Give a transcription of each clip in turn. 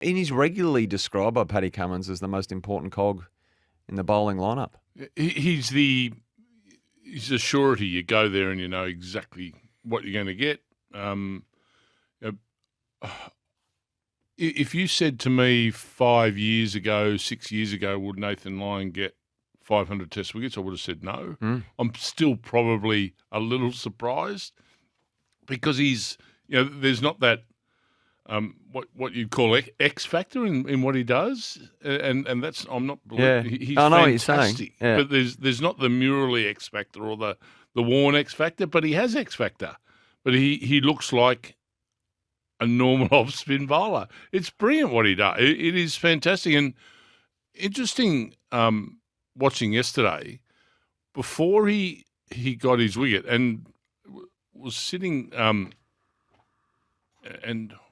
And he's regularly described by Paddy Cummins as the most important cog in the bowling lineup. He's a surety. You go there and you know exactly what you're going to get. If you said to me 5 years ago, 6 years ago, would Nathan Lyon get 500 Test wickets, I would have said no. I'm still probably a little surprised because there's not that what you'd call X factor in what he does, and that's he's fantastic. I know what you're saying. Yeah. But there's not the Murali X factor or the Warren X factor, but he has X factor. But he looks like a normal off-spin bowler. It's brilliant what he does. It is fantastic and interesting. Watching yesterday, before he got his wicket and was sitting, and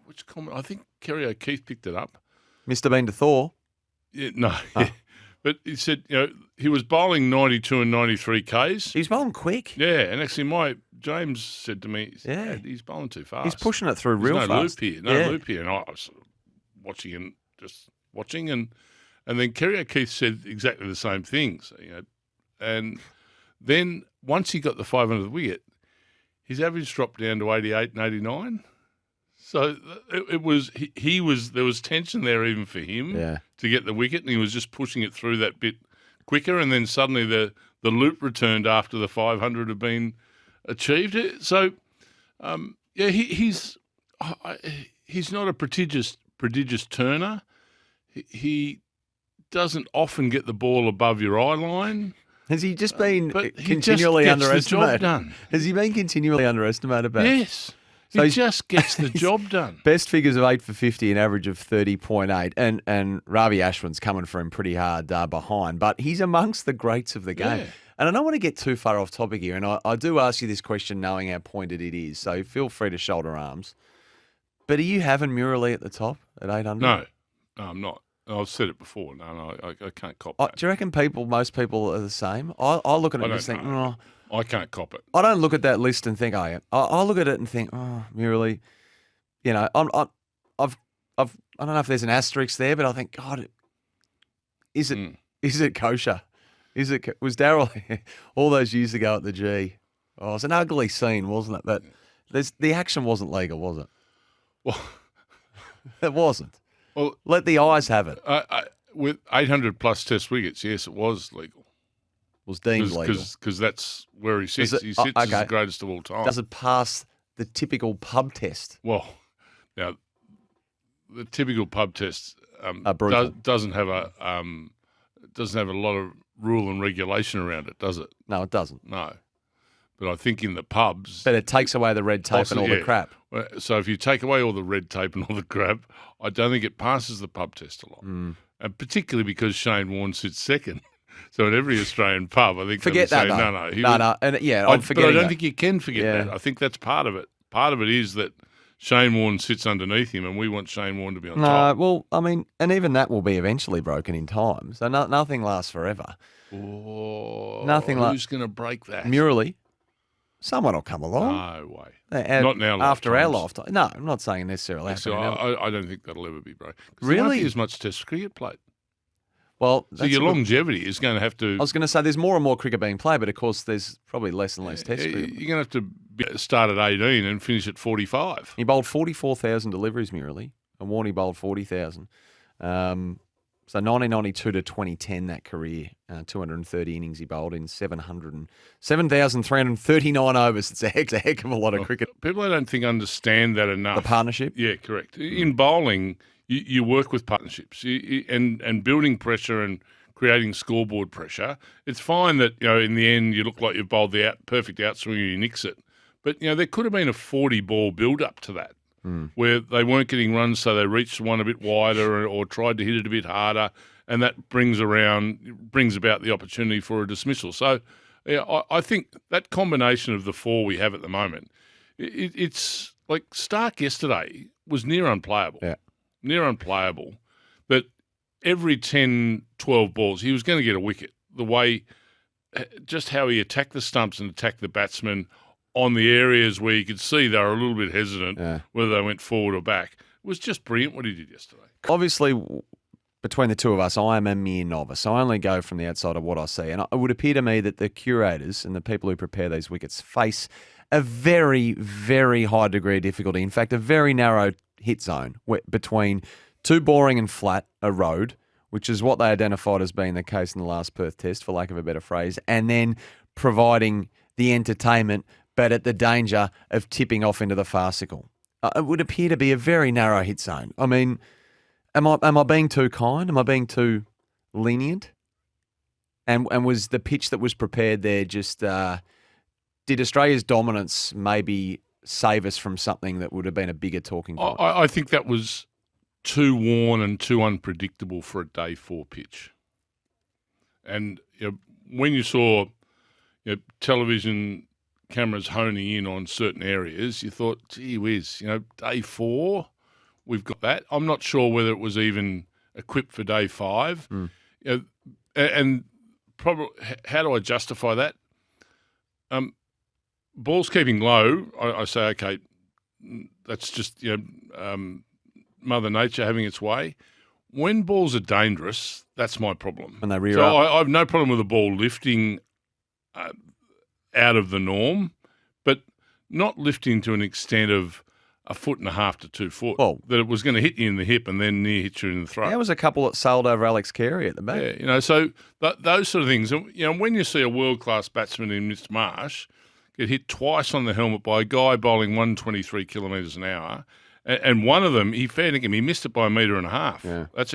which comment? I think Kerry O'Keefe picked it up. Mr. Bean to Thor. Yeah, no, but he said he was bowling 92 and 93 Ks. He's bowling quick. Yeah, and actually James said to me, he's bowling too fast. He's pushing it through real fast. No loop here. And I was watching and And then Kerry O'Keefe said exactly the same things, and then once he got the 500th wicket, his average dropped down to 88 and 89. So there was tension there even for him to get the wicket, and he was just pushing it through that bit quicker, and then suddenly the loop returned after the 500 had been achieved. So he's not a prodigious turner. He doesn't often get the ball above your eye line. Has he just been continually underestimated? Has he been continually underestimated? Yes. So he just gets the job done. Best figures of 8 for 50, an average of 30.8. And Ravi Ashwin's coming for him pretty hard behind. But he's amongst the greats of the game. Yeah. And I don't want to get too far off topic here. And I do ask you this question knowing how pointed it is. So feel free to shoulder arms. But are you having Murali at the top at 800? No, I'm not. I've said it before. No, I can't cop that. Do you reckon most people are the same? I look at it and just think, I can't cop it. I don't look at that list and think I am. I look at it and think, Murali, I don't know if there's an asterisk there, but I think, God, is it kosher? Was Darryl all those years ago at the G? Oh, it was an ugly scene, wasn't it? But the action wasn't legal, was it? Well, it wasn't. Well, let the eyes have it. With 800 plus Test wickets, yes, it was legal. Was deemed legal because that's where he sits. He sits as the greatest of all time. Does it pass the typical pub test? Well, now the typical pub test doesn't have a lot of rule and regulation around it, does it? No, it doesn't. No. But I think in the pubs... But it takes away the red tape and all the crap. So if you take away all the red tape and all the crap, I don't think it passes the pub test a lot. And particularly because Shane Warne sits second. So in every Australian pub, I think forget that. No. And I'm forgetting. But I don't think you can forget that. I think that's part of it. Part of it is that Shane Warne sits underneath him, and we want Shane Warne to be on top. Well, I mean, and even that will be eventually broken in time. So nothing lasts forever. Oh, who's going to break that? Murali. Someone will come along. No way. Not now. After our lifetime. No, I'm not saying necessarily. I don't think that'll ever be broken. Really? There won't be as much Test cricket played. Well, so your longevity is going to have to... I was going to say there's more and more cricket being played, but of course there's probably less and less Test cricket. You're going to have to start at 18 and finish at 45. He bowled 44,000 deliveries, Murali, and Warney bowled 40,000. So 1992 to 2010, that career, 230 innings he bowled in 7,339 overs. It's a heck of a lot of cricket. People I don't think understand that enough. The partnership? Yeah, correct. In bowling, you work with partnerships and building pressure and creating scoreboard pressure. It's fine that, in the end you look like you've bowled the perfect outswing and you nix it. But, there could have been a 40-ball build-up to that. Where they weren't getting runs, so they reached one a bit wider or tried to hit it a bit harder, and that brings about the opportunity for a dismissal. So, I think that combination of the four we have at the moment, it's like Stark yesterday was near unplayable. Yeah. Near unplayable. But every 10, 12 balls, he was going to get a wicket. The way, just how he attacked the stumps and attacked the batsmen on the areas where you could see they were a little bit hesitant whether they went forward or back. was just brilliant what he did yesterday. Obviously, between the two of us, I am a mere novice. I only go from the outside of what I see. And it would appear to me that the curators and the people who prepare these wickets face a very, very high degree of difficulty. In fact, a very narrow hit zone between too boring and flat a road, which is what they identified as being the case in the last Perth test, for lack of a better phrase, and then providing the entertainment, but at the danger of tipping off into the farcical. It would appear to be a very narrow hit zone. I mean, am I being too kind? Am I being too lenient? And was the pitch that was prepared there just did Australia's dominance maybe save us from something that would have been a bigger talking point? I think that was too worn and too unpredictable for a day 4 pitch. And when you saw television cameras honing in on certain areas, you thought, gee whiz, day 4, we've got that. I'm not sure whether it was even equipped for day 5. And probably, how do I justify that? Balls keeping low, I say, okay, that's just Mother Nature having its way. When balls are dangerous, that's my problem. When they rear so up. I have no problem with the ball lifting out of the norm, but not lifting to an extent of 1.5 to 2 foot. Well, that it was going to hit you in the hip and then near hit you in the throat. There was a couple that sailed over Alex Carey at the back. Yeah, so those sort of things. When you see a world-class batsman in Mitch Marsh get hit twice on the helmet by a guy bowling 123 kilometres an hour, and one of them, fair dinkum, he missed it by 1.5 metres. Yeah. That's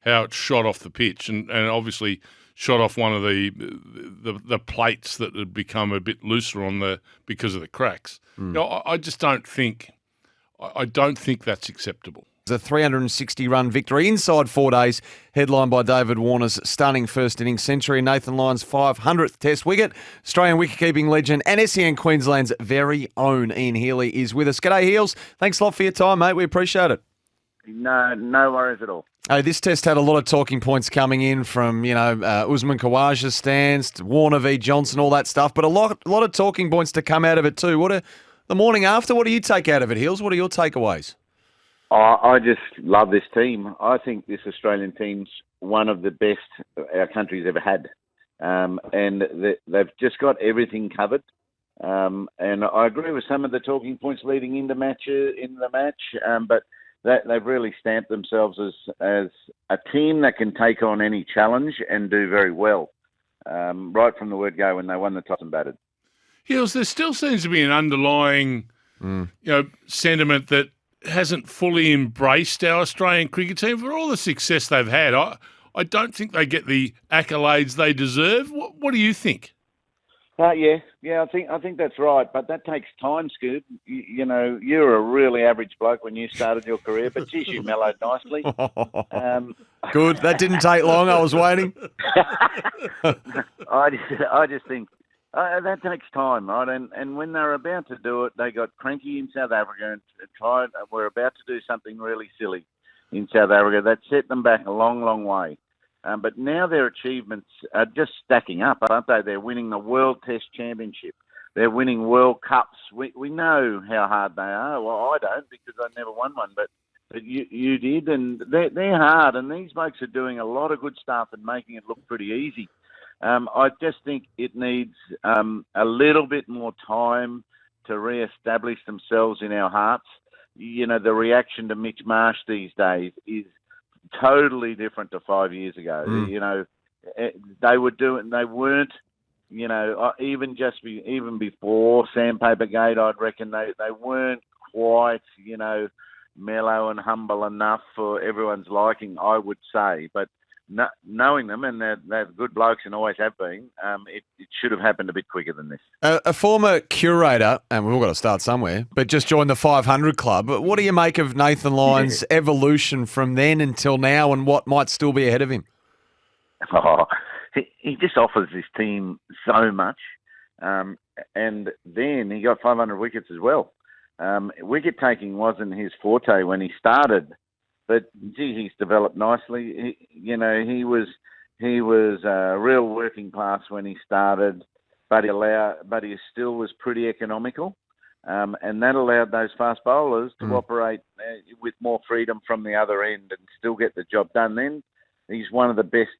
how it shot off the pitch, and obviously shot off one of the plates that had become a bit looser because of the cracks. I just don't think that's acceptable. A 360-run victory inside 4 days, headlined by David Warner's stunning first innings century, Nathan Lyon's 500th Test wicket. Australian wicket-keeping legend and SEN Queensland's very own Ian Healy is with us. G'day, Heels. Thanks a lot for your time, mate. We appreciate it. No worries at all. Hey, this test had a lot of talking points coming in from, Usman Khawaja's stance, Warner v Johnson, all that stuff, but a lot of talking points to come out of it too. The morning after, what do you take out of it, Heels? What are your takeaways? I just love this team. I think this Australian team's one of the best our country's ever had. And they've just got everything covered. And I agree with some of the talking points leading into the match, but they've really stamped themselves as a team that can take on any challenge and do very well, right from the word go when they won the toss and batted. Heels, there still seems to be an underlying sentiment that hasn't fully embraced our Australian cricket team for all the success they've had. I don't think they get the accolades they deserve. What do you think? Yeah, I think that's right, but that takes time, Scoot. You're a really average bloke when you started your career, but geez, you mellowed nicely. Good, that didn't take long. I was waiting. I just think that takes time, right? And when they're about to do it, they got cranky in South Africa and were about to do something really silly in South Africa. That set them back a long, long way. But now their achievements are just stacking up, aren't they? They're winning the World Test Championship. They're winning World Cups. We know how hard they are. Well, I don't because I never won one, but you did. And they're hard, and these blokes are doing a lot of good stuff and making it look pretty easy. I just think it needs a little bit more time to re-establish themselves in our hearts. The reaction to Mitch Marsh these days is totally different to 5 years ago. They weren't, even before Sandpaper Gate, I'd reckon they weren't quite, mellow and humble enough for everyone's liking, I would say. But knowing them, and they're good blokes and always have been, it should have happened a bit quicker than this. A former curator, and we've all got to start somewhere, but just joined the 500 club. What do you make of Nathan Lyon's evolution from then until now and what might still be ahead of him? He just offers this team so much. And then he got 500 wickets as well. Wicket taking wasn't his forte when he started. But gee, he's developed nicely. He was real working class when he started, but he still was pretty economical. And that allowed those fast bowlers to operate with more freedom from the other end and still get the job done. Then he's one of the best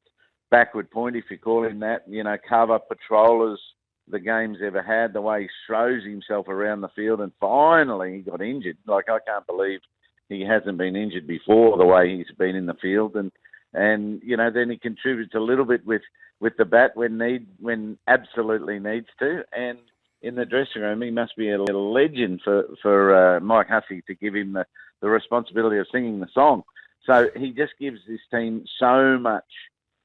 backward point, if you call him that, cover patrollers the game's ever had, the way he throws himself around the field, and finally he got injured. Like, I can't believe he hasn't been injured before, the way he's been in the field. And then he contributes a little bit with the bat when absolutely needs to. And in the dressing room, he must be a little legend for Mike Hussey to give him the responsibility of singing the song. So he just gives this team so much,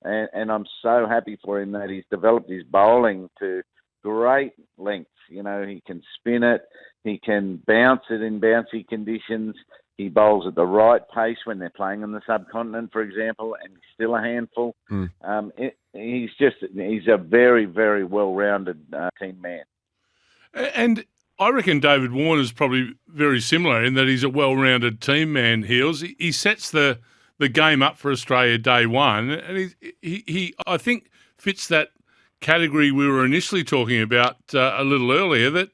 and I'm so happy for him that he's developed his bowling to great length. He can spin it, he can bounce it in bouncy conditions. He bowls at the right pace when they're playing on the subcontinent, for example, and he's still a handful. He's a very, very well-rounded team man. And I reckon David Warner's probably very similar in that he's a well-rounded team man, Heels. He sets the game up for Australia day one, and he I think fits that category we were initially talking about a little earlier, that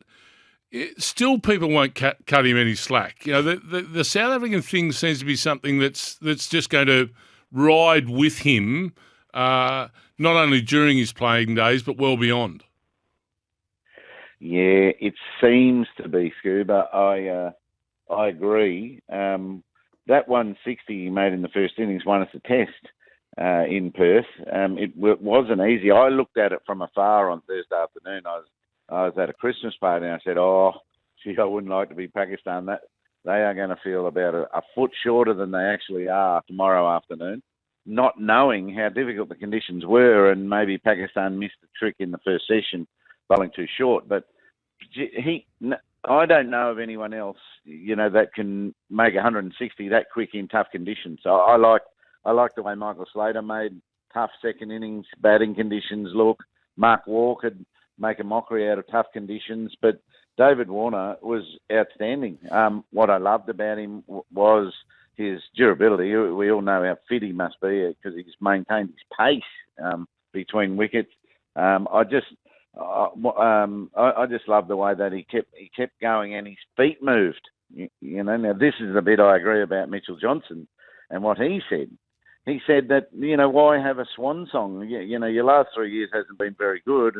still people won't cut him any slack. The South African thing seems to be something that's just going to ride with him, not only during his playing days, but well beyond. Yeah, it seems to be, Scuba. I agree. That 160 he made in the first innings won us a test in Perth. It wasn't easy. I looked at it from afar on Thursday afternoon. I was at a Christmas party and I said, I wouldn't like to be Pakistan. That they are going to feel about a foot shorter than they actually are tomorrow afternoon, not knowing how difficult the conditions were, and maybe Pakistan missed the trick in the first session, bowling too short. But I don't know of anyone else, that can make 160 that quick in tough conditions. So I like the way Michael Slater made tough second innings batting conditions look. Mark Waugh could make a mockery out of tough conditions, but David Warner was outstanding. What I loved about him was his durability. We all know how fit he must be because he's maintained his pace between wickets. I just love the way that he kept going and his feet moved. Now this is the bit I agree about Mitchell Johnson and what he said. He said that, why have a swan song? Your last 3 years hasn't been very good,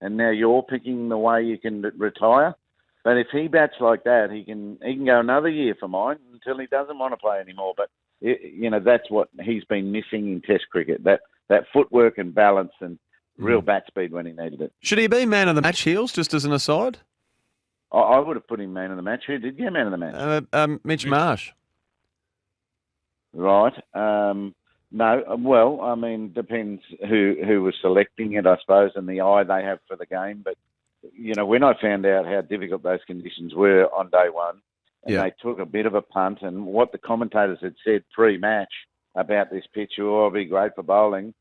and now you're picking the way you can retire. But if he bats like that, he can go another year for mine until he doesn't want to play anymore. But that's what he's been missing in Test cricket, that footwork and balance and real bat speed when he needed it. Should he be man of the match, Heels, just as an aside? I would have put him man of the match. Who did get man of the match? Mitch Marsh. Right. No, well, I mean, depends who was selecting it, I suppose, and the eye they have for the game. But, when I found out how difficult those conditions were on day one, and they took a bit of a punt, and what the commentators had said pre-match about this pitch, it'll be great for bowling,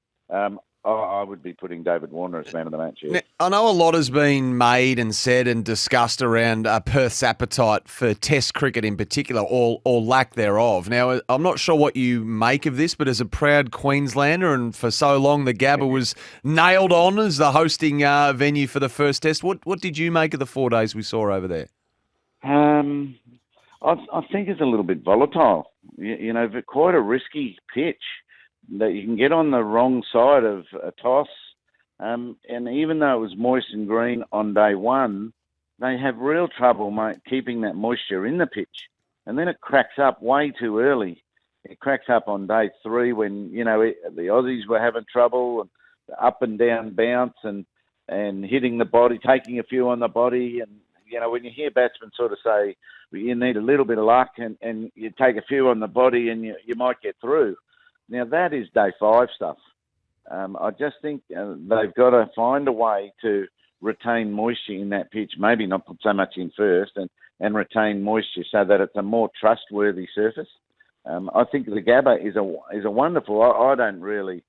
I would be putting David Warner as man of the match. Yeah. Now, I know a lot has been made and said and discussed around Perth's appetite for Test cricket in particular, or lack thereof. Now, I'm not sure what you make of this, but as a proud Queenslander, and for so long the Gabba was nailed on as the hosting venue for the first Test, what did you make of the 4 days we saw over there? I think it's a little bit volatile. But quite a risky pitch. That you can get on the wrong side of a toss. And even though it was moist and green on day one, they have real trouble, keeping that moisture in the pitch. And then it cracks up way too early. It cracks up on day three when, the Aussies were having trouble, and up and down bounce and hitting the body, taking a few on the body. And, when you hear batsmen sort of say, well, you need a little bit of luck and you take a few on the body and you might get through. Now, that is day 5 stuff. I just think they've got to find a way to retain moisture in that pitch, maybe not put so much in first, and retain moisture so that it's a more trustworthy surface. I think the Gabba is a wonderful. I don't really,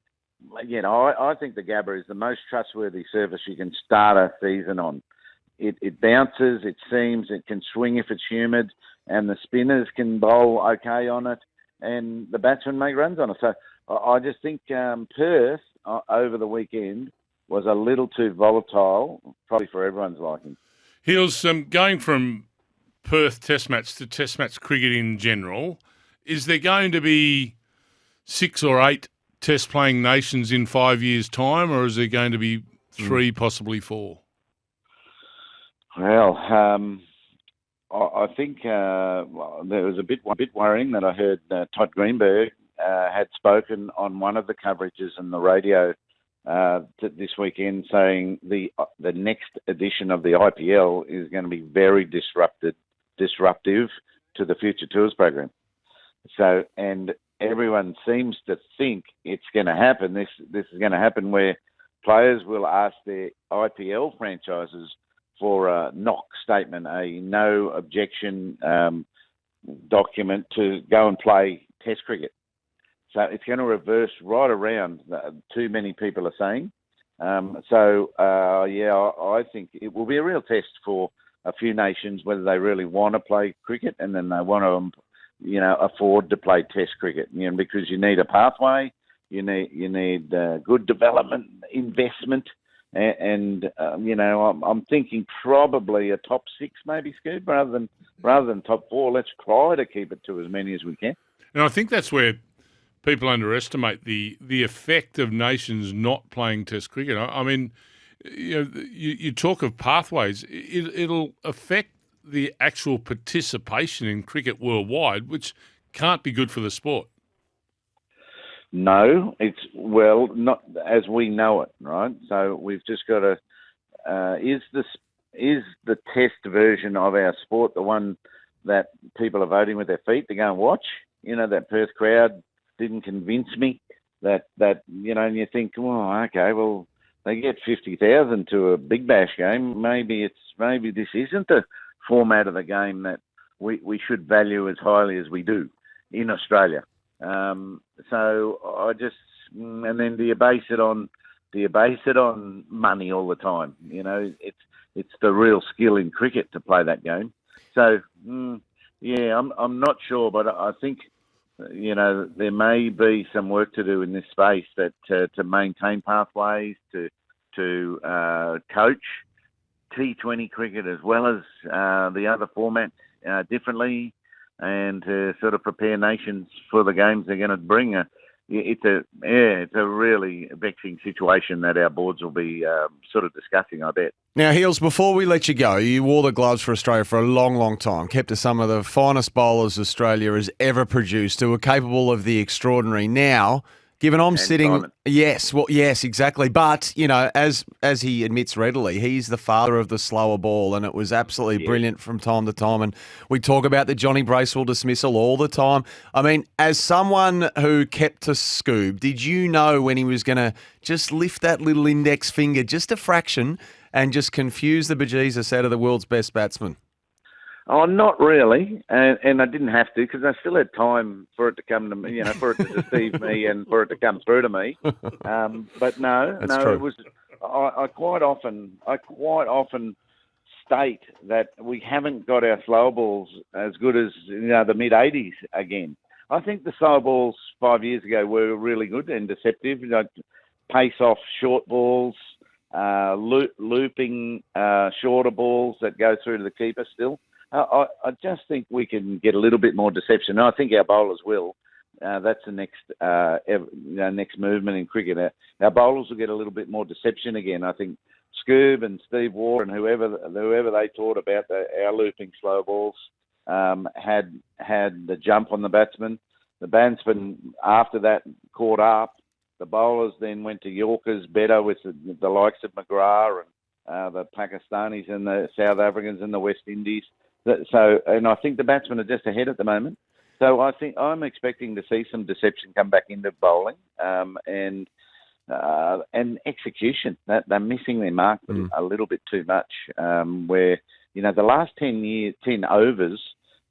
I think the Gabba is the most trustworthy surface you can start a season on. It bounces, it seams, it can swing if it's humid, and the spinners can bowl okay on it, and the batsmen make runs on it. So I just think Perth over the weekend was a little too volatile, probably for everyone's liking. Heels, going from Perth Test match to Test match cricket in general, is there going to be 6 or 8 Test playing nations in 5 years' time, or is there going to be 3, possibly 4? Well, I think there was a bit worrying that I heard Todd Greenberg had spoken on one of the coverages on the radio this weekend, saying the next edition of the IPL is going to be very disruptive to the Future Tours program. So, and everyone seems to think it's going to happen. This is going to happen where players will ask their IPL franchises for a knock statement, a no objection document to go and play Test cricket. So it's going to reverse right around, too many people are saying. I think it will be a real test for a few nations whether they really want to play cricket and then they want to, afford to play Test cricket. Because you need a pathway, you need good development, investment, and I'm thinking probably a top 6 maybe, Scoob, rather than top 4. Let's try to keep it to as many as we can. And I think that's where people underestimate the effect of nations not playing Test cricket. I mean, you talk of pathways. It'll affect the actual participation in cricket worldwide, which can't be good for the sport. No, not as we know it, right? So we've just got to. Is the Test version of our sport the one that people are voting with their feet to go and watch? That Perth crowd didn't convince me that and you think, okay, well, they get 50,000 to a Big Bash game. Maybe this isn't the format of the game that we should value as highly as we do in Australia. So I just, and then do you base it on money all the time? It's the real skill in cricket to play that game. So I'm not sure, but I think there may be some work to do in this space that to maintain pathways, to coach T20 cricket as well as the other formats differently, and to sort of prepare nations for the games they're going to bring. It's a really vexing situation that our boards will be sort of discussing, I bet. Now, Heels, before we let you go, you wore the gloves for Australia for a long, long time, kept to some of the finest bowlers Australia has ever produced who were capable of the extraordinary. Now, given I'm sitting... Simon. Yes, exactly. But, as he admits readily, he's the father of the slower ball, and it was absolutely brilliant from time to time. And we talk about the Johnny Bracewell dismissal all the time. I mean, as someone who kept to Scoob, did you know when he was going to just lift that little index finger just a fraction and just confuse the bejesus out of the world's best batsman? Oh, not really, and I didn't have to because I still had time for it to come to me, for it to deceive me and for it to come through to me. But no, true. It was. I quite often state that we haven't got our slow balls as good as the mid '80s again. I think the slow balls 5 years ago were really good and deceptive. Pace off short balls, looping shorter balls that go through to the keeper still. I just think we can get a little bit more deception. I think our bowlers will. That's the next movement in cricket. Our bowlers will get a little bit more deception again. I think Scoob and Steve Waugh and whoever they taught about our looping slow balls had the jump on the batsman. The batsman after that caught up. The bowlers then went to Yorkers better with the likes of McGrath and the Pakistanis and the South Africans and the West Indies. And I think the batsmen are just ahead at the moment. So I think I'm expecting to see some deception come back into bowling and execution. That they're missing their mark a little bit too much. Where the last 10 overs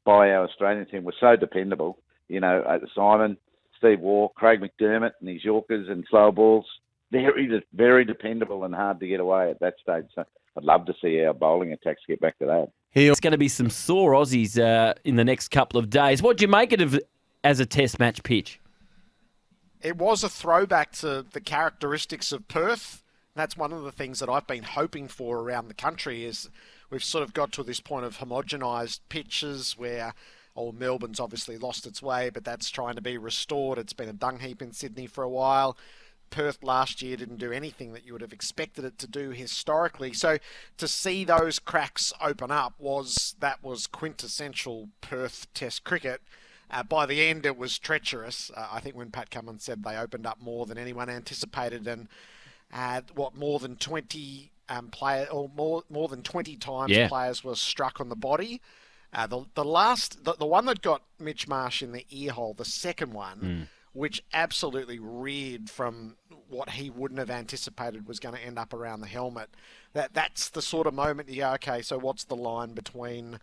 by our Australian team were so dependable. Simon, Steve Waugh, Craig McDermott, and his Yorkers and slow balls, very, very dependable and hard to get away at that stage. So I'd love to see our bowling attacks get back to that. It's going to be some sore Aussies in the next couple of days. What do you make it of as a Test match pitch? It was a throwback to the characteristics of Perth. That's one of the things that I've been hoping for around the country is we've sort of got to this point of homogenised pitches where, Melbourne's obviously lost its way, but that's trying to be restored. It's been a dung heap in Sydney for a while. Perth last year didn't do anything that you would have expected it to do historically. So to see those cracks open up was quintessential Perth Test cricket. By the end, it was treacherous. I think when Pat Cummins said they opened up more than anyone anticipated, and more than 20 more than 20 times players were struck on the body. The one that got Mitch Marsh in the ear hole, the second one, which absolutely reared from what he wouldn't have anticipated was going to end up around the helmet. That's the sort of moment you go, okay, so what's the line between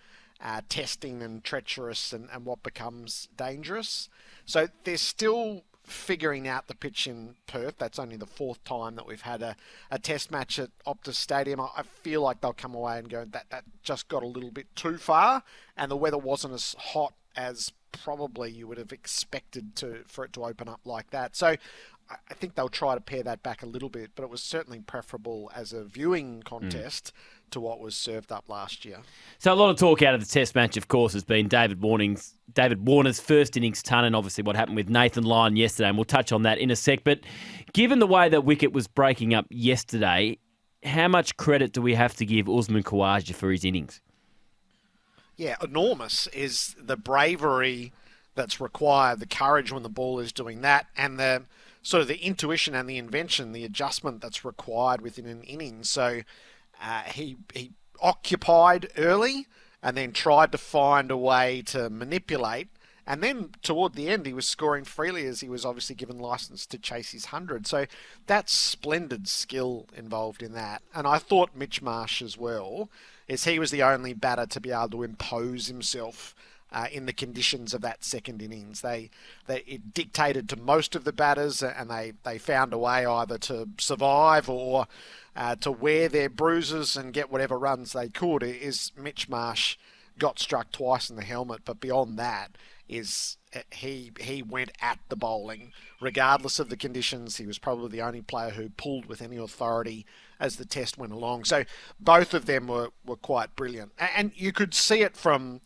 testing and treacherous and what becomes dangerous? So they're still figuring out the pitch in Perth. That's only the fourth time that we've had a test match at Optus Stadium. I feel like they'll come away and go, that just got a little bit too far, and the weather wasn't as hot as probably you would have expected for it to open up like that. So I think they'll try to pare that back a little bit, but it was certainly preferable as a viewing contest to what was served up last year. So a lot of talk out of the test match, of course, has been David Warner's first innings ton, and obviously what happened with Nathan Lyon yesterday, and we'll touch on that in a sec. But given the way that wicket was breaking up yesterday, how much credit do we have to give Usman Khawaja for his innings? Yeah, enormous is the bravery that's required, the courage when the ball is doing that, and the sort of the intuition and the invention, the adjustment that's required within an innings. So he occupied early and then tried to find a way to manipulate. And then toward the end, he was scoring freely as he was obviously given license to chase his 100. So that's splendid skill involved in that. And I thought Mitch Marsh as well, is he was the only batter to be able to impose himself in the conditions of that second innings. It dictated to most of the batters, and they found a way either to survive or to wear their bruises and get whatever runs they could. Is Mitch Marsh got struck twice in the helmet, but beyond that is he went at the bowling regardless of the conditions. He was probably the only player who pulled with any authority as the test went along. So both of them were quite brilliant, and you could see it from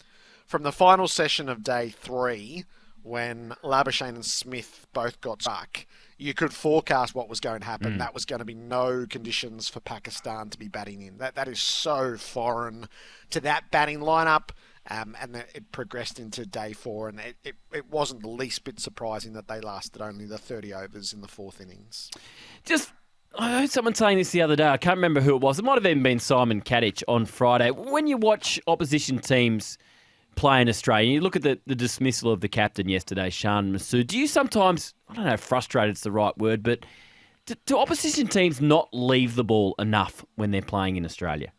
the final session of day 3 when Labuschagne and Smith both got struck. You could forecast what was going to happen. That was going to be no conditions for Pakistan to be batting in. That is so foreign to that batting lineup. And it progressed into day 4, and it wasn't the least bit surprising that they lasted only the 30 overs in the fourth innings. I heard someone saying this the other day. I can't remember who it was. It might have even been Simon Kadich on Friday. When you watch opposition teams play in Australia, you look at the dismissal of the captain yesterday, Shan Masood. Do you sometimes, I don't know if frustrated is the right word, but do opposition teams not leave the ball enough when they're playing in Australia?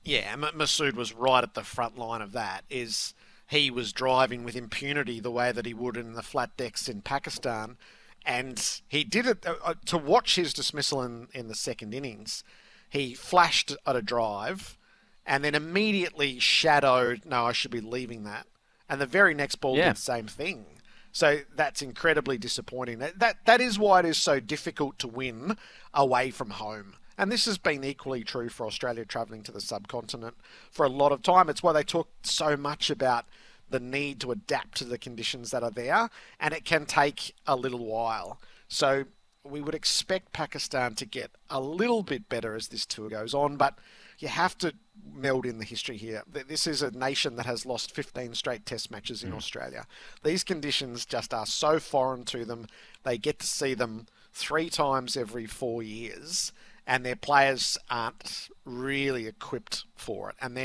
Yeah, Masood was right at the front line of that. Is he was driving with impunity the way that he would in the flat decks in Pakistan, and he did it to watch his dismissal in the second innings. He flashed at a drive and then immediately shadowed, no, I should be leaving that. And the very next ball did the same thing. So that's incredibly disappointing. That is why it is so difficult to win away from home. And this has been equally true for Australia travelling to the subcontinent for a lot of time. It's why they talk so much about the need to adapt to the conditions that are there, and it can take a little while. So we would expect Pakistan to get a little bit better as this tour goes on, but you have to meld in the history here. This is a nation that has lost 15 straight test matches in Australia. These conditions just are so foreign to them. They get to see them 3 times every 4 years, and their players aren't really equipped for it. And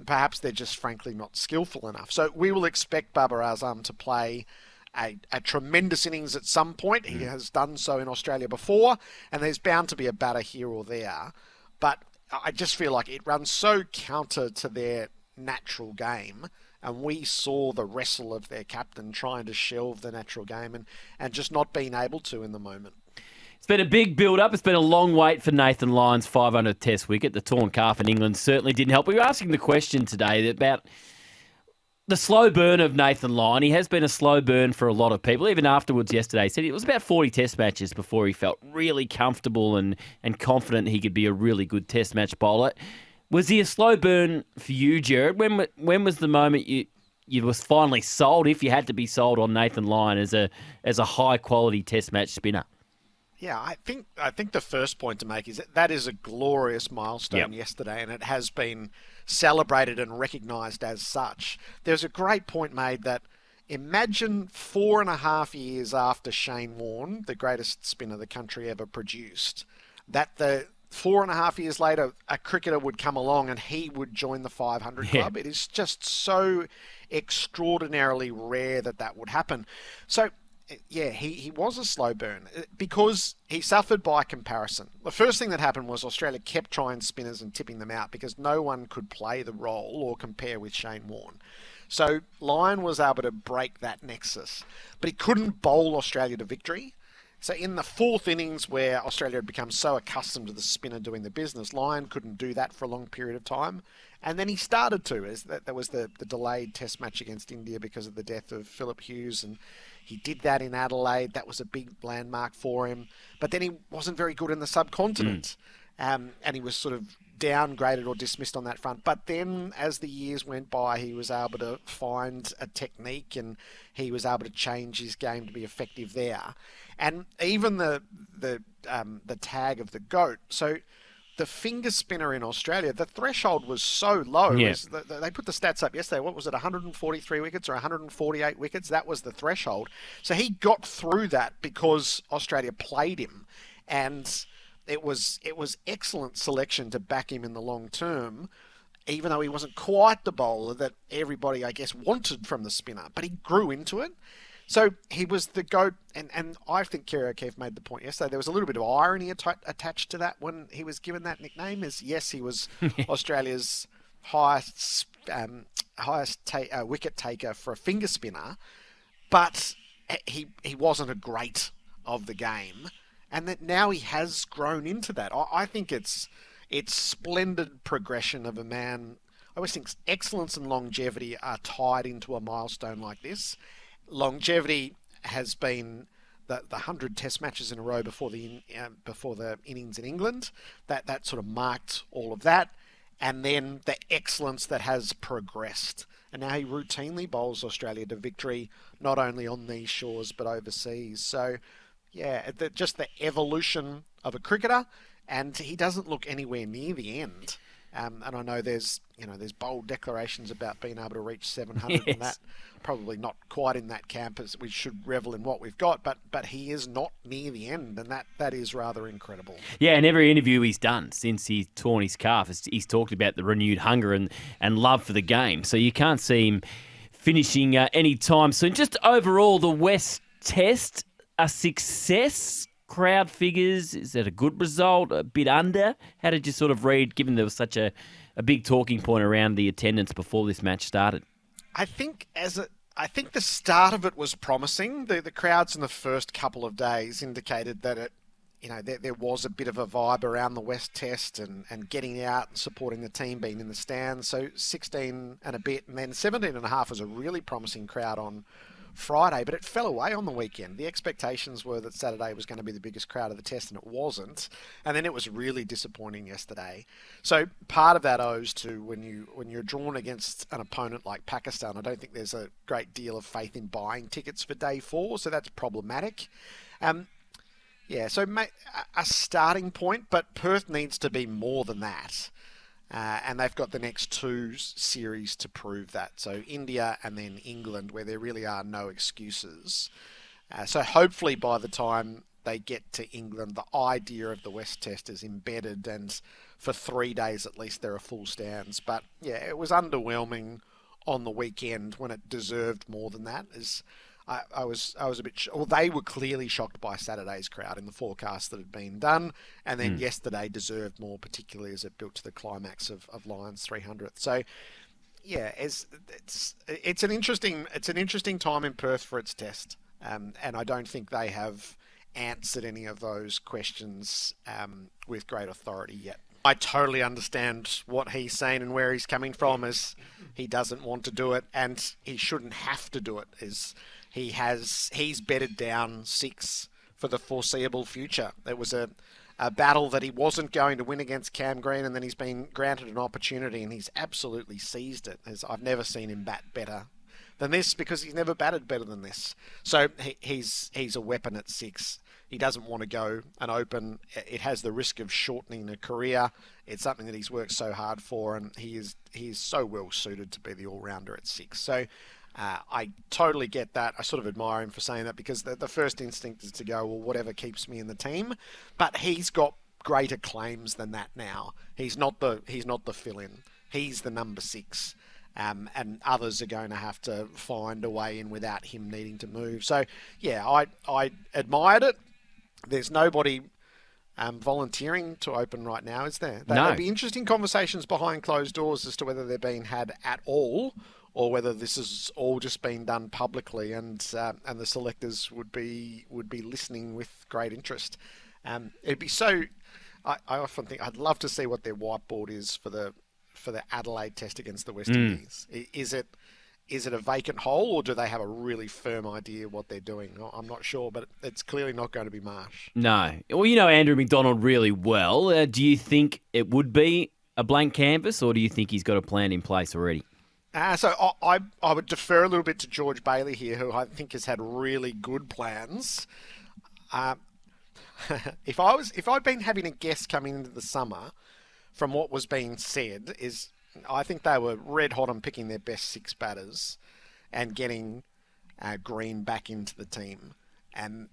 perhaps they're just frankly not skillful enough. So we will expect Babar Azam to play a tremendous innings at some point. He has done so in Australia before, and there's bound to be a batter here or there. But I just feel like it runs so counter to their natural game, and we saw the wrestle of their captain trying to shelve the natural game and just not being able to in the moment. It's been a big build-up. It's been a long wait for Nathan Lyon's 500th Test wicket. The torn calf in England certainly didn't help. We were asking the question today about the slow burn of Nathan Lyon. He has been a slow burn for a lot of people. Even afterwards yesterday, he said it was about 40 Test matches before he felt really comfortable and confident he could be a really good Test match bowler. Was he a slow burn for you, Gerard? When was the moment you was finally sold, if you had to be sold, on Nathan Lyon as a high quality Test match spinner? Yeah, I think the first point to make is that is a glorious milestone yesterday, and it has been celebrated and recognised as such. There's a great point made that imagine 4.5 years after Shane Warne, the greatest spinner the country ever produced, that the 4.5 years later, a cricketer would come along and he would join the 500 club. It is just so extraordinarily rare that would happen. So, yeah, he was a slow burn because he suffered by comparison. The first thing that happened was Australia kept trying spinners and tipping them out because no one could play the role or compare with Shane Warne. So Lyon was able to break that nexus, but he couldn't bowl Australia to victory. So in the fourth innings, where Australia had become so accustomed to the spinner doing the business, Lyon couldn't do that for a long period of time. And then he started to. There was the delayed Test match against India because of the death of Philip Hughes, and he did that in Adelaide. That was a big landmark for him. But then he wasn't very good in the subcontinent, and he was sort of downgraded or dismissed on that front. But then as the years went by, he was able to find a technique and he was able to change his game to be effective there. And even the tag of the GOAT. So the finger spinner in Australia, the threshold was so low. Yeah. They put the stats up yesterday. What was it, 143 wickets or 148 wickets? That was the threshold. So he got through that because Australia played him. And it was excellent selection to back him in the long term, even though he wasn't quite the bowler that everybody, I guess, wanted from the spinner. But he grew into it. So he was the GOAT, and I think Kerry O'Keefe made the point yesterday. There was a little bit of irony attached to that when he was given that nickname. Is yes, he was Australia's highest wicket taker for a finger spinner, but he wasn't a great of the game, and that now he has grown into that. I think it's splendid progression of a man. I always think excellence and longevity are tied into a milestone like this. Longevity has been the 100 Test matches in a row before the innings in England. That sort of marked all of that, and then the excellence that has progressed. And now he routinely bowls Australia to victory, not only on these shores but overseas. So, yeah, just the evolution of a cricketer, and he doesn't look anywhere near the end. And I know there's bold declarations about being able to reach 700 and that. Probably not quite in that camp, as we should revel in what we've got, but he is not near the end, and that is rather incredible. Yeah, in every interview he's done since he's torn his calf, he's talked about the renewed hunger and love for the game. So you can't see him finishing any time soon. Just overall, the West Test, a success. Crowd figures, is that a good result? A bit under? How did you sort of read, given there was such a big talking point around the attendance before this match started? I think the start of it was promising. The crowds in the first couple of days indicated that there was a bit of a vibe around the West Test and getting out and supporting the team, being in the stands. So 16 and a bit, and then 17 and a half was a really promising crowd on Friday, but it fell away on the weekend. The expectations were that Saturday was going to be the biggest crowd of the Test, and it wasn't. And then it was really disappointing yesterday. So part of that owes to when you're drawn against an opponent like Pakistan. I don't think there's a great deal of faith in buying tickets for day 4, so that's problematic. So a starting point, but Perth needs to be more than that. And they've got the next 2 series to prove that. So India and then England, where there really are no excuses. So hopefully by the time they get to England, the idea of the West Test is embedded, and for 3 days at least there are full stands. But yeah, it was underwhelming on the weekend when it deserved more than that. I was a bit... they were clearly shocked by Saturday's crowd in the forecast that had been done, and then yesterday deserved more, particularly as it built to the climax of Lyon's 300th. So, yeah, it's an interesting time in Perth for its Test, and I don't think they have answered any of those questions with great authority yet. I totally understand what he's saying and where he's coming from, as he doesn't want to do it, and he shouldn't have to do it. He's bedded down 6 for the foreseeable future. There was a a battle that he wasn't going to win against Cam Green, and then he's been granted an opportunity and he's absolutely seized it. I've never seen him bat better than this because he's never batted better than this. So he's a weapon at 6. He doesn't want to go and open. It has the risk of shortening a career. It's something that he's worked so hard for, and he is so well suited to be the all-rounder at 6. So I totally get that. I sort of admire him for saying that because the first instinct is to go, well, whatever keeps me in the team. But he's got greater claims than that now. He's not the fill-in. He's the number 6. And others are going to have to find a way in without him needing to move. So, yeah, I admired it. There's nobody volunteering to open right now, is there? There'll be interesting conversations behind closed doors as to whether they're being had at all or whether this has all just been done publicly and the selectors would be listening with great interest. It'd be so... I often think I'd love to see what their whiteboard is for the Adelaide test against the West Indies. Is it a vacant hole, or do they have a really firm idea what they're doing? I'm not sure, but it's clearly not going to be Marsh. No. Well, you know Andrew McDonald really well. Do you think it would be a blank canvas, or do you think he's got a plan in place already? So I would defer a little bit to George Bailey here, who I think has had really good plans. If I'd been having a guess coming into the summer, from what was being said, is I think they were red hot on picking their best 6 batters and getting Green back into the team. And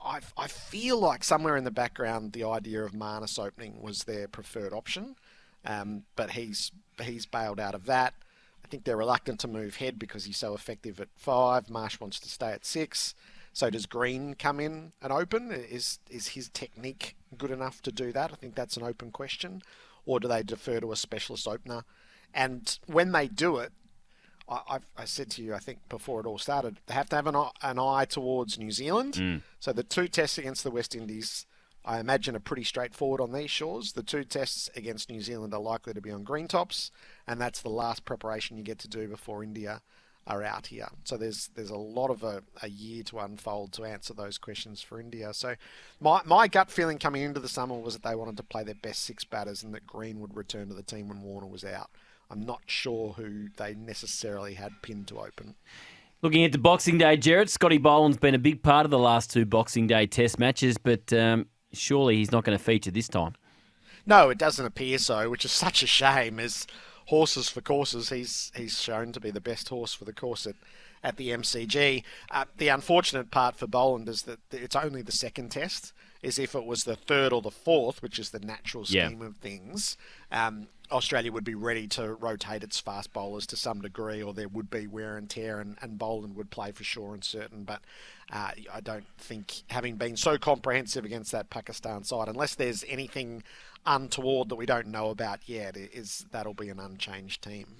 I feel like somewhere in the background, the idea of Marnus opening was their preferred option. But he's bailed out of that. I think they're reluctant to move Head because he's so effective at 5. Marsh wants to stay at 6. So does Green come in and open? Is his technique good enough to do that? I think that's an open question. Or do they defer to a specialist opener? And when they do it, I said to you, I think before it all started, they have to have an eye towards New Zealand. So the 2 tests against the West Indies, I imagine, are pretty straightforward on these shores. The 2 tests against New Zealand are likely to be on green tops, and that's the last preparation you get to do before India are out here. So there's a lot of a year to unfold to answer those questions for India. So my gut feeling coming into the summer was that they wanted to play their best 6 batters and that Green would return to the team when Warner was out. I'm not sure who they necessarily had pinned to open. Looking at the Boxing Day, Gerard, Scotty Boland's been a big part of the last 2 Boxing Day test matches, but surely he's not going to feature this time. No, it doesn't appear so, which is such a shame. As horses for courses, he's shown to be the best horse for the course at the MCG. The unfortunate part for Boland is that it's only the 2nd test. As if it was the 3rd or the 4th, which is the natural scheme of things, Australia would be ready to rotate its fast bowlers to some degree, or there would be wear and tear, and Boland would play for sure and certain. But I don't think, having been so comprehensive against that Pakistan side, unless there's anything untoward that we don't know about yet, that'll be an unchanged team.